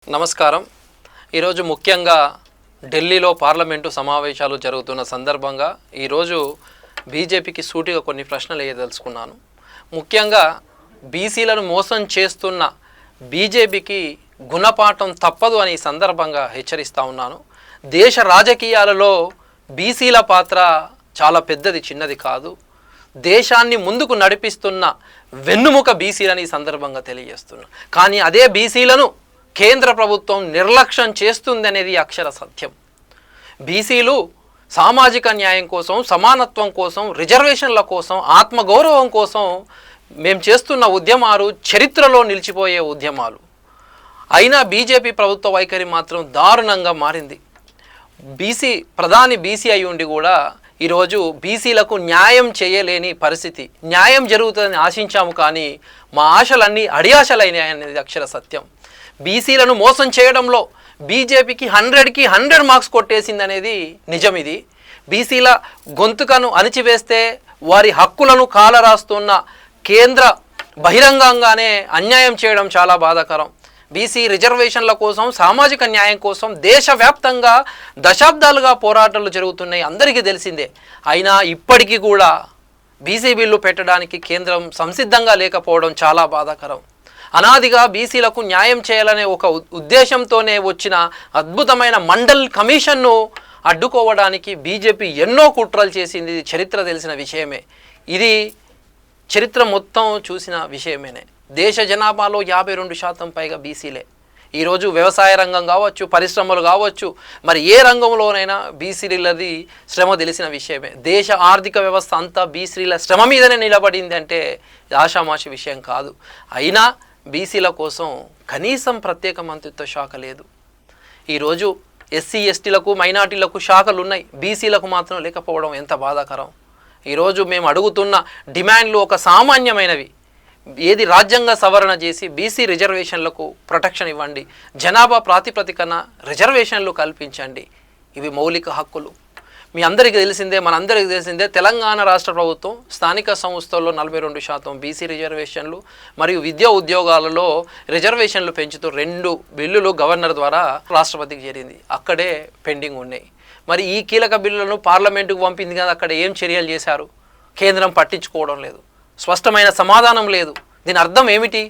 నమస్కారం. ఈరోజు ముఖ్యంగా ఢిల్లీలో పార్లమెంటు సమావేశాలు జరుగుతున్న సందర్భంగా ఈరోజు బీజేపీకి సూటిగా కొన్ని ప్రశ్నలు వేయదలుచుకున్నాను. ముఖ్యంగా బీసీలను మోసం చేస్తున్న బీజేపీకి గుణపాఠం తప్పదు అని ఈ సందర్భంగా హెచ్చరిస్తూ ఉన్నాను. దేశ రాజకీయాలలో బీసీల పాత్ర చాలా పెద్దది, చిన్నది కాదు. దేశాన్ని ముందుకు నడిపిస్తున్న వెన్నుముక బీసీలని ఈ సందర్భంగా తెలియజేస్తున్నా. కానీ అదే బీసీలను కేంద్ర ప్రభుత్వం నిర్లక్ష్యం చేస్తుంది అనేది అక్షర సత్యం. బీసీలు సామాజిక న్యాయం కోసం, సమానత్వం కోసం, రిజర్వేషన్ల కోసం, ఆత్మగౌరవం కోసం మేము చేస్తున్న ఉద్యమాలు చరిత్రలో నిలిచిపోయే ఉద్యమాలు. అయినా బీజేపీ ప్రభుత్వ వైఖరి మాత్రం దారుణంగా మారింది. ప్రధాని బీసీ అయి ఉండి కూడా ఈరోజు బీసీలకు న్యాయం చేయలేని పరిస్థితి. న్యాయం జరుగుతుందని ఆశించాము, కానీ మా ఆశలన్నీ అడియాశలైనాయి అనేది అక్షర సత్యం. బీసీలను మోసం చేయడంలో బీజేపీకి 100కి 100 మార్క్స్ కొట్టేసింది అనేది నిజం. ఇది బీసీల గొంతుకను అణిచివేస్తే వారి హక్కులను కాలరాస్తున్న కేంద్ర బహిరంగంగానే అన్యాయం చేయడం చాలా బాధాకరం. బీసీ రిజర్వేషన్ల కోసం, సామాజిక న్యాయం కోసం దేశవ్యాప్తంగా దశాబ్దాలుగా పోరాటాలు జరుగుతున్నాయి, అందరికీ తెలిసిందే. అయినా ఇప్పటికీ కూడా బీసీ బిల్లు పెట్టడానికి కేంద్రం సంసిద్ధంగా లేకపోవడం చాలా బాధాకరం. అనాదిగా బీసీలకు న్యాయం చేయాలనే ఒక ఉద్దేశంతోనే వచ్చిన అద్భుతమైన మండల్ కమిషన్ను అడ్డుకోవడానికి బీజేపీ ఎన్నో కుట్రలు చేసింది. చరిత్ర తెలిసిన విషయమే. ఇది చరిత్ర మొత్తం చూసిన విషయమేనే. దేశ జనాభాలో 52% పైగా బీసీలే. ఈరోజు వ్యవసాయ రంగం కావచ్చు, పరిశ్రమలు కావచ్చు, మరి ఏ రంగంలోనైనా బీసీలది శ్రమ తెలిసిన విషయమే. దేశ ఆర్థిక వ్యవస్థ అంతా బీసీల శ్రమ మీదనే నిలబడింది అంటే ఆషామాషి విషయం కాదు. అయినా బీసీల కోసం కనీసం ప్రత్యేక మంత్రిత్వ శాఖ లేదు. ఈరోజు ఎస్సీ ఎస్టీలకు, మైనార్టీలకు శాఖలు ఉన్నాయి, బీసీలకు మాత్రం లేకపోవడం ఎంత బాధాకరం. ఈరోజు మేము అడుగుతున్న డిమాండ్లు ఒక సామాన్యమైనవి. ఏది రాజ్యాంగ సవరణ చేసి బీసీ రిజర్వేషన్లకు ప్రొటెక్షన్ ఇవ్వండి, జనాభా ప్రాతిపదికన రిజర్వేషన్లు కల్పించండి. ఇవి మౌలిక హక్కులు. మీ అందరికీ తెలిసిందే, మనందరికీ తెలిసిందే, తెలంగాణ రాష్ట్ర ప్రభుత్వం స్థానిక సంస్థల్లో 42% బీసీ రిజర్వేషన్లు మరియు విద్యా ఉద్యోగాలలో రిజర్వేషన్లు పెంచుతూ 2 బిల్లులు గవర్నర్ ద్వారా రాష్ట్రపతికి చేరింది. అక్కడే పెండింగ్ ఉన్నాయి. మరి ఈ కీలక బిల్లులను పార్లమెంటుకు పంపింది కదా, అక్కడ ఏం చర్యలు చేశారు? కేంద్రం పట్టించుకోవడం లేదు, స్పష్టమైన సమాధానం లేదు. దీని అర్థం ఏమిటి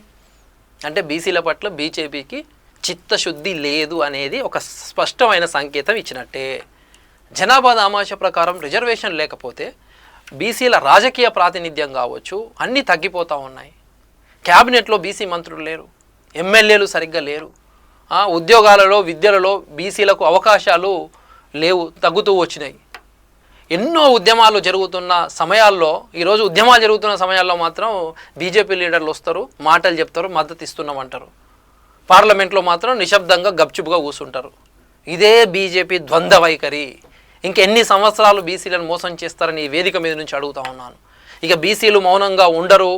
అంటే బీసీల పట్ల బీజేపీకి చిత్తశుద్ధి లేదు అనేది ఒక స్పష్టమైన సంకేతం ఇచ్చినట్టే. జనాభా దామాష ప్రకారం రిజర్వేషన్ లేకపోతే బీసీల రాజకీయ ప్రాతినిధ్యం కావచ్చు అన్నీ తగ్గిపోతూ ఉన్నాయి. క్యాబినెట్లో బీసీ మంత్రులు లేరు, ఎమ్మెల్యేలు సరిగ్గా లేరు, ఉద్యోగాలలో, విద్యలలో బీసీలకు అవకాశాలు లేవు, తగ్గుతూ వచ్చినాయి. ఎన్నో ఉద్యమాలు జరుగుతున్న సమయాల్లో, ఈరోజు ఉద్యమాలు జరుగుతున్న సమయాల్లో మాత్రం బీజేపీ లీడర్లు వస్తారు, మాటలు చెప్తారు, మద్దతు ఇస్తున్నామంటారు. పార్లమెంట్లో మాత్రం నిశ్శబ్దంగా గప్చుపుగా కూర్చుంటారు. ఇదే బీజేపీ ద్వంద్వ వైఖరి. ఇంకెన్ని సంవత్సరాలు బీసీలను మోసం చేస్తారని ఈ వేదిక మీద నుంచి అడుగుతా ఉన్నాను. ఇక బీసీలు మౌనంగా ఉండరు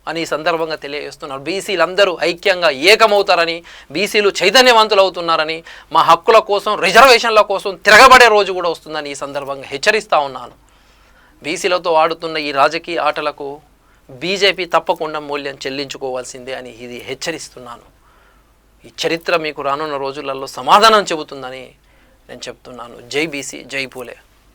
అని ఈ సందర్భంగా తెలియజేస్తున్నారు. బీసీలందరూ ఐక్యంగా ఏకమవుతారని, బీసీలు చైతన్యవంతులు అవుతున్నారని, మా హక్కుల కోసం, రిజర్వేషన్ల కోసం తిరగబడే రోజు కూడా వస్తుందని ఈ సందర్భంగా హెచ్చరిస్తూ ఉన్నాను. బీసీలతో ఆడుతున్న ఈ రాజకీయ ఆటలకు బీజేపీ తప్పకుండా మూల్యం చెల్లించుకోవాల్సిందే అని ఇది హెచ్చరిస్తున్నాను. ఈ చరిత్ర మీకు రానున్న రోజులలో సమాధానం చెబుతుందని నేను చెప్తున్నాను. జై బీసీ, జై పూలే.